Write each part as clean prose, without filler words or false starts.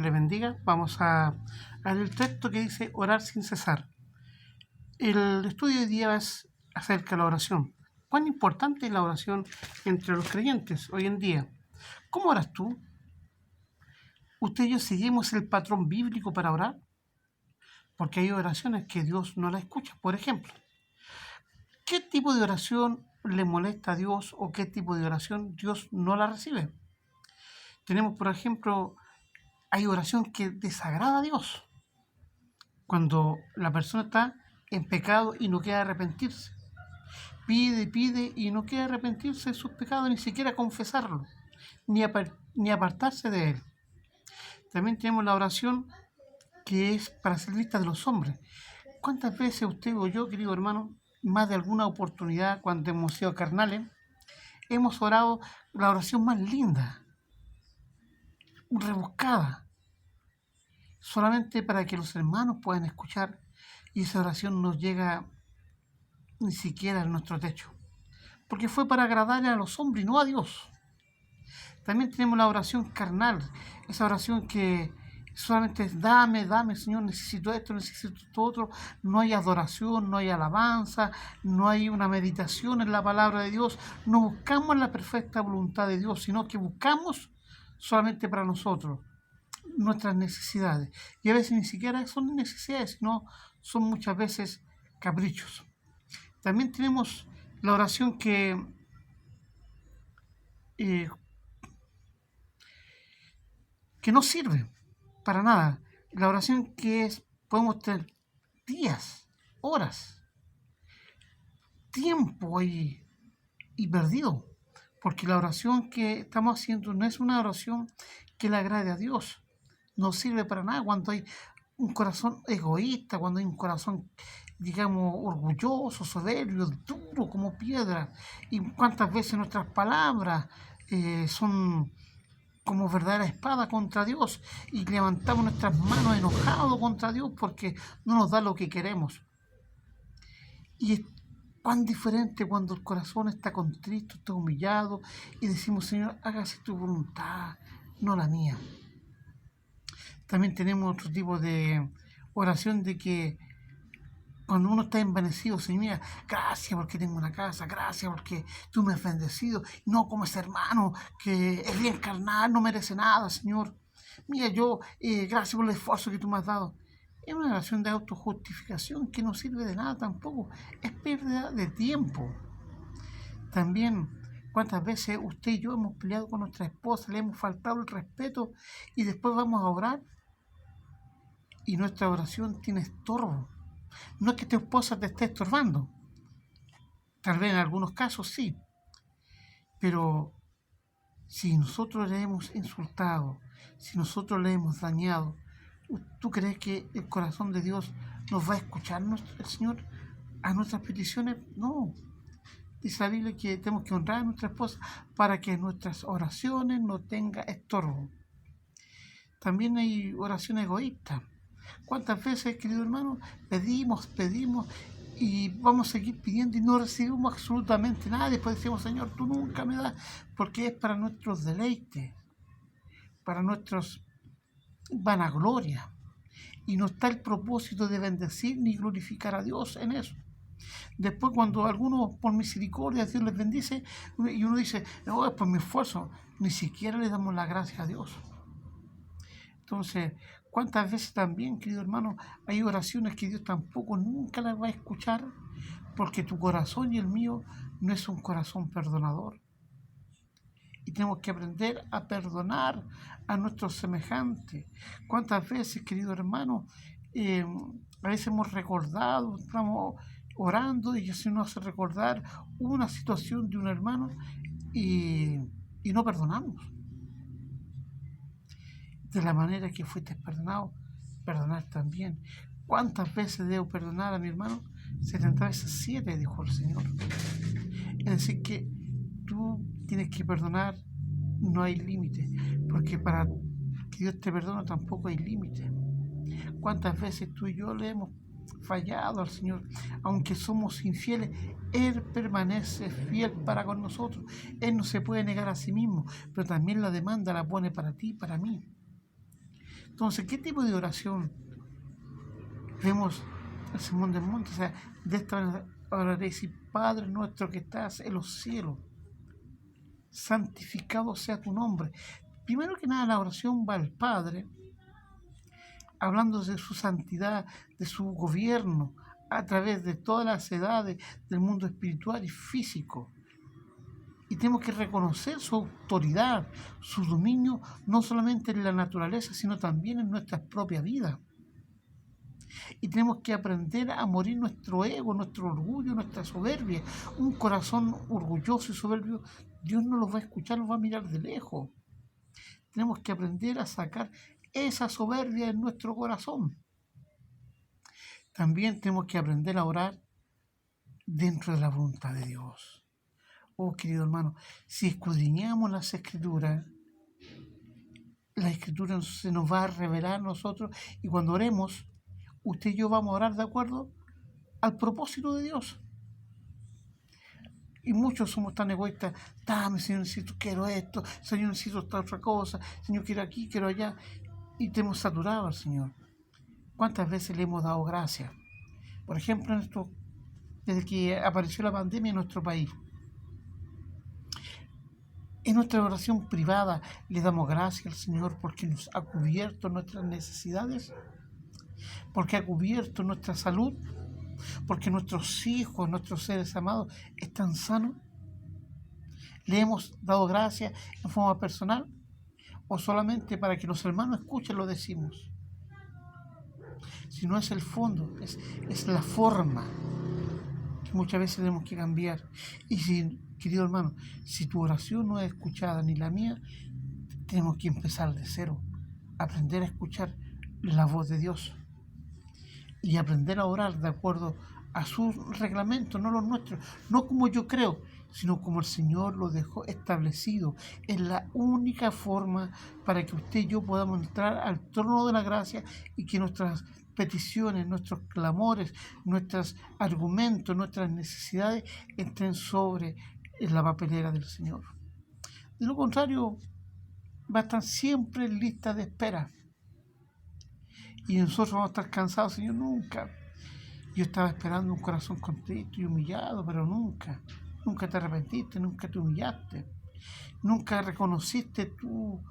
le bendiga. Vamos a leer el texto que dice orar sin cesar. El estudio de hoy día es acerca de la oración. ¿Cuán importante es la oración entre los creyentes hoy en día? ¿Cómo oras tú? ¿Usted y yo seguimos el patrón bíblico para orar? Porque hay oraciones que Dios no las escucha. Por ejemplo, ¿qué tipo de oración le molesta a Dios o qué tipo de oración Dios no la recibe? Tenemos, por ejemplo, hay oración que desagrada a Dios. Cuando la persona está en pecado y no quiere arrepentirse. Pide y no quiere arrepentirse de sus pecados, ni siquiera confesarlo, ni apartarse de él. También tenemos la oración que es para ser vista de los hombres. ¿Cuántas veces usted o yo, querido hermano, más de alguna oportunidad cuando hemos sido carnales, hemos orado la oración más linda, rebuscada, solamente para que los hermanos puedan escuchar, y esa oración no llega ni siquiera a nuestro techo, porque fue para agradarle a los hombres y no a Dios? También tenemos la oración carnal, esa oración que solamente es dame, Señor, necesito esto, necesito esto otro. No hay adoración, no hay alabanza, no hay una meditación en la palabra de Dios. No buscamos la perfecta voluntad de Dios, sino que buscamos solamente para nosotros nuestras necesidades. Y a veces ni siquiera son necesidades, sino son muchas veces caprichos. También tenemos la oración que no sirve para nada. La oración que podemos tener días, horas, tiempo ahí y perdido. Porque la oración que estamos haciendo no es una oración que le agrade a Dios. No sirve para nada cuando hay un corazón egoísta, cuando hay un corazón, digamos, orgulloso, soberbio, duro como piedra. Y cuántas veces nuestras palabras son como verdadera espada contra Dios y levantamos nuestras manos enojados contra Dios porque no nos da lo que queremos. Y es cuán diferente cuando el corazón está contrito, está humillado y decimos, Señor, hágase tu voluntad, no la mía. También tenemos otro tipo de oración de que cuando uno está envanecido, Señor, mira, gracias porque tengo una casa, gracias porque tú me has bendecido, no como ese hermano que es bien carnal, no merece nada, Señor. Mira, gracias por el esfuerzo que tú me has dado. Es una oración de autojustificación que no sirve de nada tampoco, es pérdida de tiempo. También, cuántas veces usted y yo hemos peleado con nuestra esposa, le hemos faltado el respeto y después vamos a orar y nuestra oración tiene estorbo. No es que tu esposa te esté estorbando, tal vez en algunos casos sí, pero si nosotros le hemos insultado, si nosotros le hemos dañado, ¿tú crees que el corazón de Dios nos va a escuchar el Señor a nuestras peticiones? No. Dice la Biblia que tenemos que honrar a nuestra esposa para que nuestras oraciones no tengan estorbo. También hay oraciones egoístas. ¿Cuántas veces, querido hermano, pedimos y vamos a seguir pidiendo y no recibimos absolutamente nada? Después decimos, Señor, tú nunca me das, porque es para nuestros deleites, para nuestros vanagloria. Y no está el propósito de bendecir ni glorificar a Dios en eso. Después, cuando algunos por misericordia Dios les bendice y uno dice, no, es por mi esfuerzo, ni siquiera le damos la gracia a Dios. Entonces, ¿cuántas veces también, querido hermano, hay oraciones que Dios tampoco nunca las va a escuchar porque tu corazón y el mío no es un corazón perdonador? Y tenemos que aprender a perdonar a nuestros semejantes. ¿Cuántas veces, querido hermano, a veces hemos recordado, estamos orando y se nos hace recordar una situación de un hermano y no perdonamos? De la manera que fuiste perdonado, perdonar también. ¿Cuántas veces debo perdonar a mi hermano? 70 veces 7, dijo el Señor. Es decir, que tú tienes que perdonar, no hay límite, porque para que Dios te perdone tampoco hay límite. ¿Cuántas veces tú y yo le hemos fallado al Señor? Aunque somos infieles, Él permanece fiel para con nosotros. Él no se puede negar a sí mismo, pero también la demanda la pone para ti y para mí. Entonces, ¿qué tipo de oración vemos el Sermón del Monte? O sea, de esta manera oraréis: Padre nuestro que estás en los cielos, santificado sea tu nombre. Primero que nada, la oración va al Padre, hablando de su santidad, de su gobierno, a través de todas las edades del mundo espiritual y físico. Y tenemos que reconocer su autoridad, su dominio, no solamente en la naturaleza, sino también en nuestras propias vidas. Y tenemos que aprender a morir nuestro ego, nuestro orgullo, nuestra soberbia. Un corazón orgulloso y soberbio, Dios no lo va a escuchar, lo va a mirar de lejos. Tenemos que aprender a sacar esa soberbia en nuestro corazón. También tenemos que aprender a orar dentro de la voluntad de Dios. Oh, querido hermano, si escudriñamos las Escrituras, la Escritura se nos va a revelar a nosotros, y cuando oremos, usted y yo vamos a orar de acuerdo al propósito de Dios. Y muchos somos tan egoístas: dame, Señor, necesito, quiero esto, Señor, necesito esta otra cosa, Señor, quiero aquí, quiero allá. Y te hemos saturado al Señor. ¿Cuántas veces le hemos dado gracias? Por ejemplo, desde que apareció la pandemia en nuestro país, en nuestra oración privada le damos gracias al Señor porque nos ha cubierto nuestras necesidades, porque ha cubierto nuestra salud, porque nuestros hijos, nuestros seres amados están sanos. ¿Le hemos dado gracias en forma personal o solamente para que los hermanos escuchen lo decimos? Si no, es el fondo, es la forma que muchas veces tenemos que cambiar. Y si, querido hermano, si tu oración no es escuchada ni la mía, tenemos que empezar de cero, aprender a escuchar la voz de Dios y aprender a orar de acuerdo a sus reglamentos, no los nuestros, no como yo creo, sino como el Señor lo dejó establecido. Es la única forma para que usted y yo podamos entrar al trono de la gracia y que nuestras peticiones, nuestros clamores, nuestros argumentos, nuestras necesidades entren sobre la papelera del Señor. De lo contrario, va a estar siempre en lista de espera. Y nosotros vamos a estar cansados: Señor, nunca. Yo estaba esperando un corazón contrito y humillado, pero nunca. Nunca te arrepentiste, nunca te humillaste, nunca reconociste tu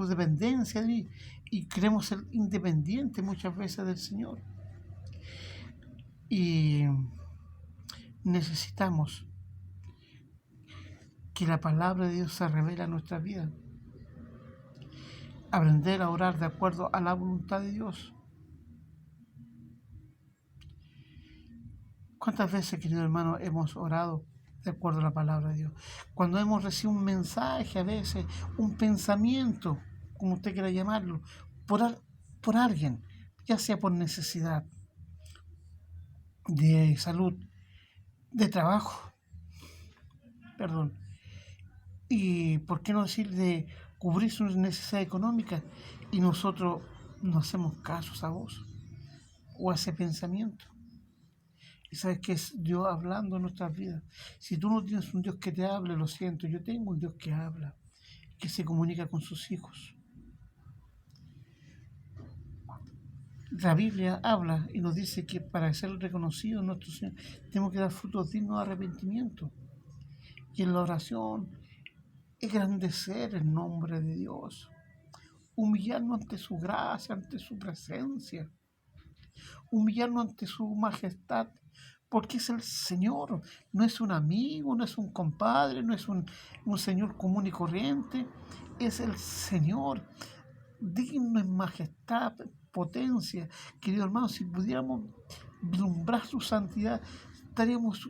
dependencia de mí. Y queremos ser independientes muchas veces del Señor. Y necesitamos que la palabra de Dios se revele en nuestra vida. Aprender a orar de acuerdo a la voluntad de Dios. ¿Cuántas veces, querido hermano, hemos orado de acuerdo a la palabra de Dios? Cuando hemos recibido un mensaje, a veces, un pensamiento, como usted quiera llamarlo, por alguien, ya sea por necesidad de salud, de trabajo, perdón, y por qué no decir de cubrir sus necesidades económicas, y nosotros no hacemos caso a vos o a ese pensamiento. Y sabes que es Dios hablando en nuestras vidas. Si tú no tienes un Dios que te hable, lo siento, yo tengo un Dios que habla, que se comunica con sus hijos. La Biblia habla y nos dice que para ser reconocidos en nuestro Señor tenemos que dar frutos dignos de arrepentimiento. Y en la oración, engrandecer el nombre de Dios, humillarnos ante su gracia, ante su presencia, humillarnos ante su majestad, porque es el Señor, no es un amigo, no es un compadre, no es un Señor común y corriente, es el Señor, digno en majestad, potencia. Querido hermano, si pudiéramos vislumbrar su santidad, estaríamos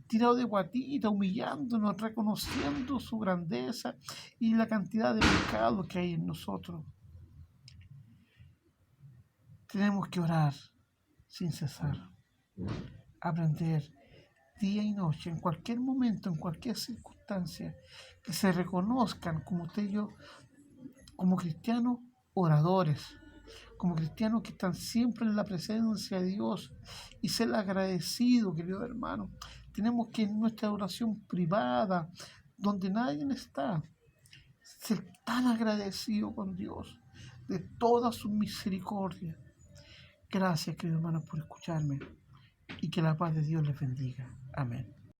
tirados de guatita, humillándonos, reconociendo su grandeza y la cantidad de pecado que hay en nosotros. Tenemos que orar sin cesar, aprender día y noche, en cualquier momento, en cualquier circunstancia, que se reconozcan como usted y yo, como cristianos oradores, como cristianos que están siempre en la presencia de Dios, y ser agradecido, querido hermano. Tenemos que en nuestra oración privada, donde nadie está, ser tan agradecido con Dios, de toda su misericordia. Gracias, querido hermano, por escucharme y que la paz de Dios les bendiga. Amén.